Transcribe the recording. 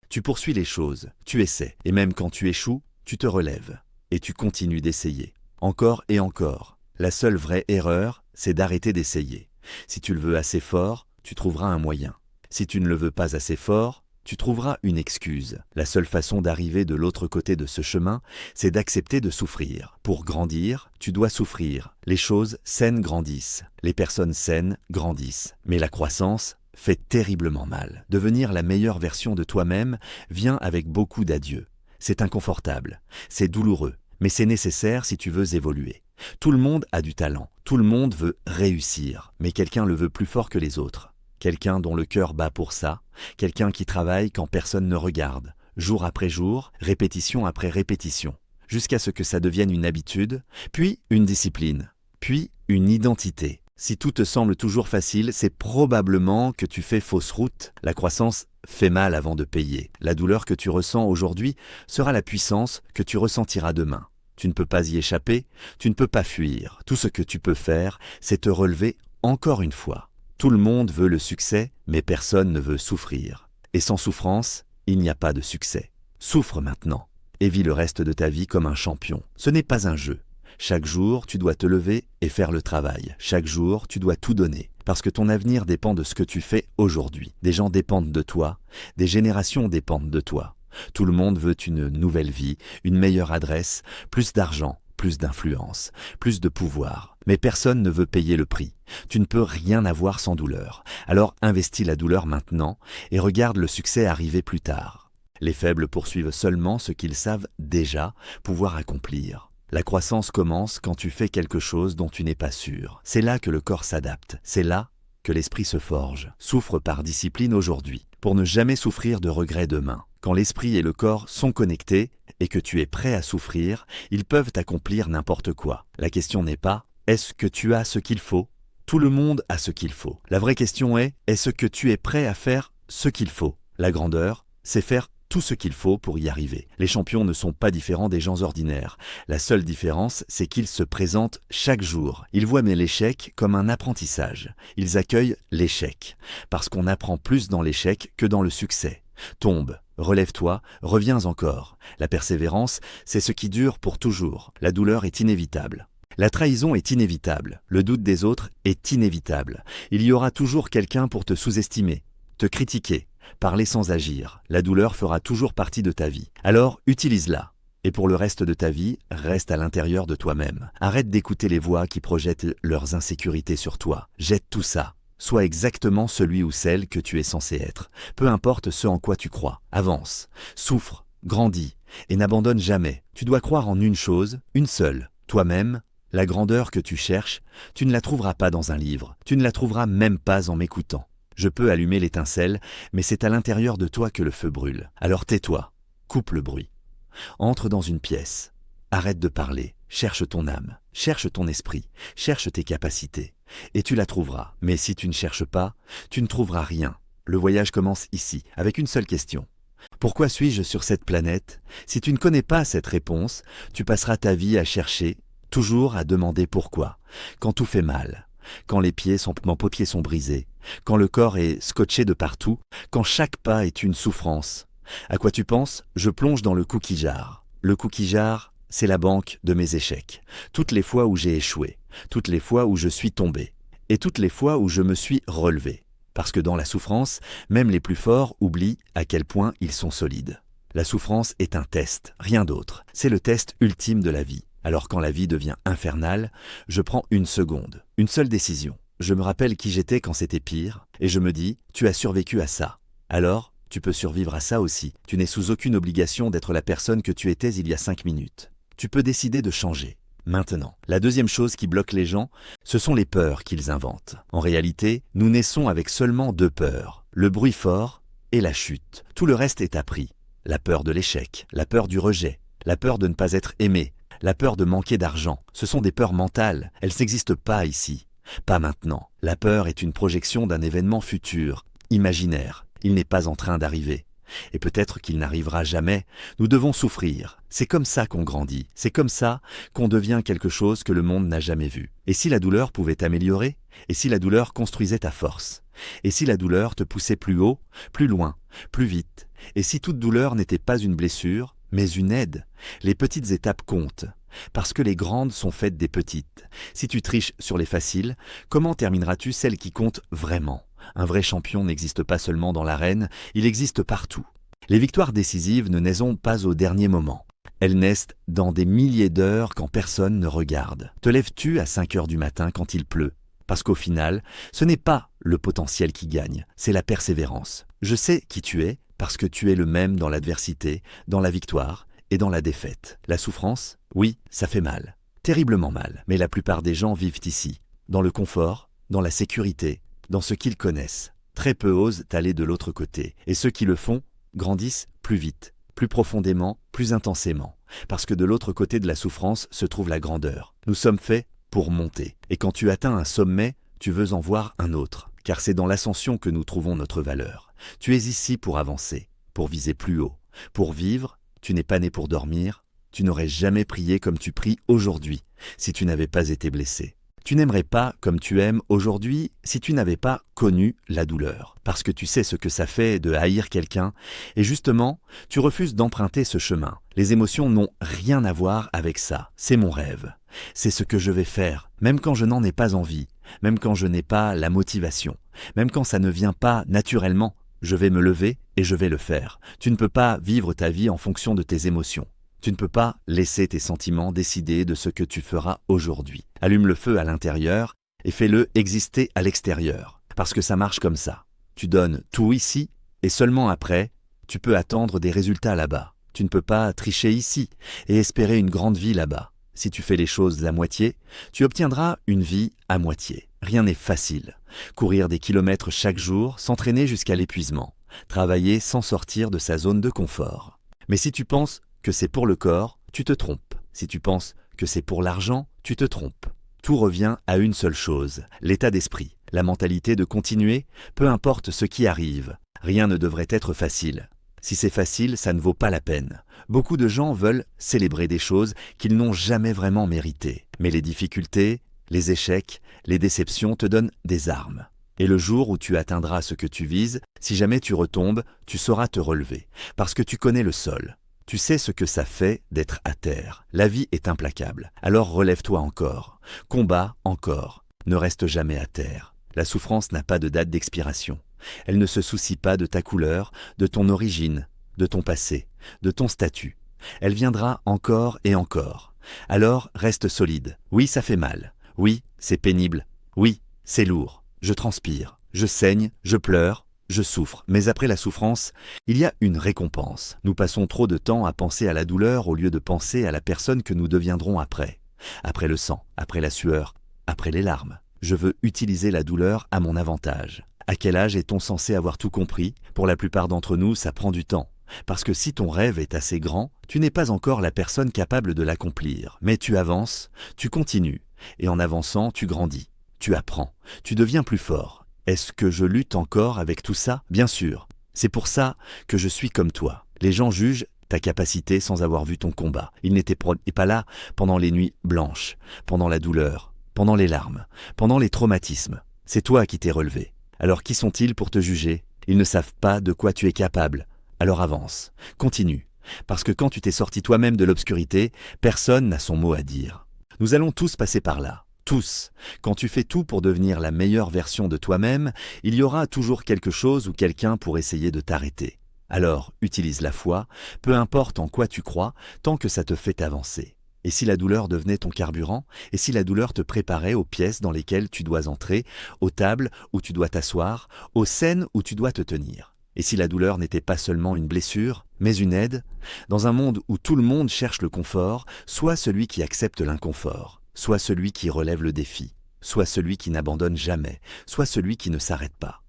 Tu poursuis les choses, tu essaies, et même quand tu échoues, tu te relèves. Et tu continues d'essayer. Encore et encore. La seule vraie erreur, c'est d'arrêter d'essayer. Si tu le veux assez fort, tu trouveras un moyen. Si tu ne le veux pas assez fort, tu trouveras une excuse. La seule façon d'arriver de l'autre côté de ce chemin, c'est d'accepter de souffrir. Pour grandir, tu dois souffrir. Les choses saines grandissent. Les personnes saines grandissent. Mais la croissance fait terriblement mal. Devenir la meilleure version de toi-même vient avec beaucoup d'adieux. C'est inconfortable, c'est douloureux, mais c'est nécessaire si tu veux évoluer. Tout le monde a du talent, tout le monde veut réussir, mais quelqu'un le veut plus fort que les autres. Quelqu'un dont le cœur bat pour ça, quelqu'un qui travaille quand personne ne regarde, jour après jour, répétition après répétition, jusqu'à ce que ça devienne une habitude, puis une discipline, puis une identité. Si tout te semble toujours facile, c'est probablement que tu fais fausse route. La croissance fait mal avant de payer. La douleur que tu ressens aujourd'hui sera la puissance que tu ressentiras demain. Tu ne peux pas y échapper, tu ne peux pas fuir. Tout ce que tu peux faire, c'est te relever encore une fois. Tout le monde veut le succès, mais personne ne veut souffrir. Et sans souffrance, il n'y a pas de succès. Souffre maintenant et vis le reste de ta vie comme un champion. Ce n'est pas un jeu. Chaque jour, tu dois te lever et faire le travail. Chaque jour, tu dois tout donner. Parce que ton avenir dépend de ce que tu fais aujourd'hui. Des gens dépendent de toi, des générations dépendent de toi. Tout le monde veut une nouvelle vie, une meilleure adresse, plus d'argent, plus d'influence, plus de pouvoir. Mais personne ne veut payer le prix. Tu ne peux rien avoir sans douleur. Alors investis la douleur maintenant et regarde le succès arriver plus tard. Les faibles poursuivent seulement ce qu'ils savent déjà pouvoir accomplir. La croissance commence quand tu fais quelque chose dont tu n'es pas sûr. C'est là que le corps s'adapte. C'est là que l'esprit se forge. Souffre par discipline aujourd'hui, pour ne jamais souffrir de regrets demain. Quand l'esprit et le corps sont connectés et que tu es prêt à souffrir, ils peuvent accomplir n'importe quoi. La question n'est pas « est-ce que tu as ce qu'il faut ?» Tout le monde a ce qu'il faut. La vraie question est « est-ce que tu es prêt à faire ce qu'il faut ?» La grandeur, c'est faire tout ce qu'il faut pour y arriver. Les champions ne sont pas différents des gens ordinaires. La seule différence, c'est qu'ils se présentent chaque jour. Ils voient l'échec comme un apprentissage. Ils accueillent l'échec, parce qu'on apprend plus dans l'échec que dans le succès. Tombe, relève-toi, reviens encore. La persévérance, c'est ce qui dure pour toujours. La douleur est inévitable. La trahison est inévitable. Le doute des autres est inévitable. Il y aura toujours quelqu'un pour te sous-estimer, te critiquer, parler sans agir. La douleur fera toujours partie de ta vie. Alors, utilise-la. Et pour le reste de ta vie, reste à l'intérieur de toi-même. Arrête d'écouter les voix qui projettent leurs insécurités sur toi. Jette tout ça. Sois exactement celui ou celle que tu es censé être. Peu importe ce en quoi tu crois. Avance, souffre, grandis et n'abandonne jamais. Tu dois croire en une chose, une seule, toi-même. La grandeur que tu cherches, tu ne la trouveras pas dans un livre. Tu ne la trouveras même pas en m'écoutant. Je peux allumer l'étincelle, mais c'est à l'intérieur de toi que le feu brûle. Alors tais-toi, coupe le bruit. Entre dans une pièce. Arrête de parler. Cherche ton âme, cherche ton esprit, cherche tes capacités. Et tu la trouveras. Mais si tu ne cherches pas, tu ne trouveras rien. Le voyage commence ici, avec une seule question. Pourquoi suis-je sur cette planète? Si tu ne connais pas cette réponse, tu passeras ta vie à chercher, toujours à demander pourquoi. Quand tout fait mal, quand les pieds sont brisés, quand le corps est scotché de partout, quand chaque pas est une souffrance. À quoi tu penses? Je plonge dans le cookie jar. Le cookie jar, c'est la banque de mes échecs. Toutes les fois où j'ai échoué, toutes les fois où je suis tombé, et toutes les fois où je me suis relevé. Parce que dans la souffrance, même les plus forts oublient à quel point ils sont solides. La souffrance est un test, rien d'autre. C'est le test ultime de la vie. Alors quand la vie devient infernale, je prends une seconde, une seule décision. Je me rappelle qui j'étais quand c'était pire, et je me dis, tu as survécu à ça. Alors, tu peux survivre à ça aussi. Tu n'es sous aucune obligation d'être la personne que tu étais il y a 5 minutes. Tu peux décider de changer. Maintenant, la deuxième chose qui bloque les gens, ce sont les peurs qu'ils inventent. En réalité, nous naissons avec seulement 2 peurs, le bruit fort et la chute. Tout le reste est appris. La peur de l'échec, la peur du rejet, la peur de ne pas être aimé, la peur de manquer d'argent. Ce sont des peurs mentales, elles n'existent pas ici. Pas maintenant. La peur est une projection d'un événement futur, imaginaire. Il n'est pas en train d'arriver. Et peut-être qu'il n'arrivera jamais. Nous devons souffrir. C'est comme ça qu'on grandit. C'est comme ça qu'on devient quelque chose que le monde n'a jamais vu. Et si la douleur pouvait t'améliorer? Et si la douleur construisait ta force? Et si la douleur te poussait plus haut, plus loin, plus vite? Et si toute douleur n'était pas une blessure, mais une aide, les petites étapes comptent. Parce que les grandes sont faites des petites. Si tu triches sur les faciles, comment termineras-tu celles qui comptent vraiment? Un vrai champion n'existe pas seulement dans l'arène, il existe partout. Les victoires décisives ne naissent pas au dernier moment. Elles naissent dans des milliers d'heures quand personne ne regarde. Te lèves-tu à 5 heures du matin quand il pleut? Parce qu'au final, ce n'est pas le potentiel qui gagne, c'est la persévérance. Je sais qui tu es parce que tu es le même dans l'adversité, dans la victoire et dans la défaite. La souffrance, oui, ça fait mal, terriblement mal. Mais la plupart des gens vivent ici, dans le confort, dans la sécurité, dans ce qu'ils connaissent. Très peu osent aller de l'autre côté. Et ceux qui le font grandissent plus vite, plus profondément, plus intensément. Parce que de l'autre côté de la souffrance se trouve la grandeur. Nous sommes faits pour monter. Et quand tu atteins un sommet, tu veux en voir un autre. Car c'est dans l'ascension que nous trouvons notre valeur. Tu es ici pour avancer, pour viser plus haut, pour vivre. Tu n'es pas né pour dormir. Tu n'aurais jamais prié comme tu pries aujourd'hui si tu n'avais pas été blessé. Tu n'aimerais pas comme tu aimes aujourd'hui si tu n'avais pas connu la douleur. Parce que tu sais ce que ça fait de haïr quelqu'un et justement, tu refuses d'emprunter ce chemin. Les émotions n'ont rien à voir avec ça. C'est mon rêve. C'est ce que je vais faire, même quand je n'en ai pas envie, même quand je n'ai pas la motivation, même quand ça ne vient pas naturellement. Je vais me lever et je vais le faire. Tu ne peux pas vivre ta vie en fonction de tes émotions. Tu ne peux pas laisser tes sentiments décider de ce que tu feras aujourd'hui. Allume le feu à l'intérieur et fais-le exister à l'extérieur. Parce que ça marche comme ça. Tu donnes tout ici et seulement après, tu peux attendre des résultats là-bas. Tu ne peux pas tricher ici et espérer une grande vie là-bas. Si tu fais les choses à moitié, tu obtiendras une vie à moitié. Rien n'est facile. Courir des kilomètres chaque jour, s'entraîner jusqu'à l'épuisement. Travailler sans sortir de sa zone de confort. Mais si tu penses que c'est pour le corps, tu te trompes. Si tu penses que c'est pour l'argent, tu te trompes. Tout revient à une seule chose, l'état d'esprit, la mentalité de continuer, peu importe ce qui arrive. Rien ne devrait être facile. Si c'est facile, ça ne vaut pas la peine. Beaucoup de gens veulent célébrer des choses qu'ils n'ont jamais vraiment méritées. Mais les difficultés, les échecs, les déceptions te donnent des armes. Et le jour où tu atteindras ce que tu vises, si jamais tu retombes, tu sauras te relever, parce que tu connais le sol. Tu sais ce que ça fait d'être à terre. La vie est implacable. Alors relève-toi encore. Combat encore. Ne reste jamais à terre. La souffrance n'a pas de date d'expiration. Elle ne se soucie pas de ta couleur, de ton origine, de ton passé, de ton statut. Elle viendra encore et encore. Alors reste solide. Oui, ça fait mal. Oui, c'est pénible. Oui, c'est lourd. Je transpire. Je saigne. Je pleure. Je souffre, mais après la souffrance, il y a une récompense. Nous passons trop de temps à penser à la douleur au lieu de penser à la personne que nous deviendrons après. Après le sang, après la sueur, après les larmes. Je veux utiliser la douleur à mon avantage. À quel âge est-on censé avoir tout compris? Pour la plupart d'entre nous, ça prend du temps. Parce que si ton rêve est assez grand, tu n'es pas encore la personne capable de l'accomplir. Mais tu avances, tu continues, et en avançant, tu grandis, tu apprends, tu deviens plus fort. Est-ce que je lutte encore avec tout ça? Bien sûr. C'est pour ça que je suis comme toi. Les gens jugent ta capacité sans avoir vu ton combat. Ils n'étaient pas là pendant les nuits blanches, pendant la douleur, pendant les larmes, pendant les traumatismes. C'est toi qui t'es relevé. Alors qui sont-ils pour te juger? Ils ne savent pas de quoi tu es capable. Alors avance, continue. Parce que quand tu t'es sorti toi-même de l'obscurité, personne n'a son mot à dire. Nous allons tous passer par là. Tous. Quand tu fais tout pour devenir la meilleure version de toi-même, il y aura toujours quelque chose ou quelqu'un pour essayer de t'arrêter. Alors, utilise la foi, peu importe en quoi tu crois, tant que ça te fait avancer. Et si la douleur devenait ton carburant? Et si la douleur te préparait aux pièces dans lesquelles tu dois entrer, aux tables où tu dois t'asseoir, aux scènes où tu dois te tenir? Et si la douleur n'était pas seulement une blessure, mais une aide? Dans un monde où tout le monde cherche le confort, sois celui qui accepte l'inconfort. Sois celui qui relève le défi, sois celui qui n'abandonne jamais, sois celui qui ne s'arrête pas.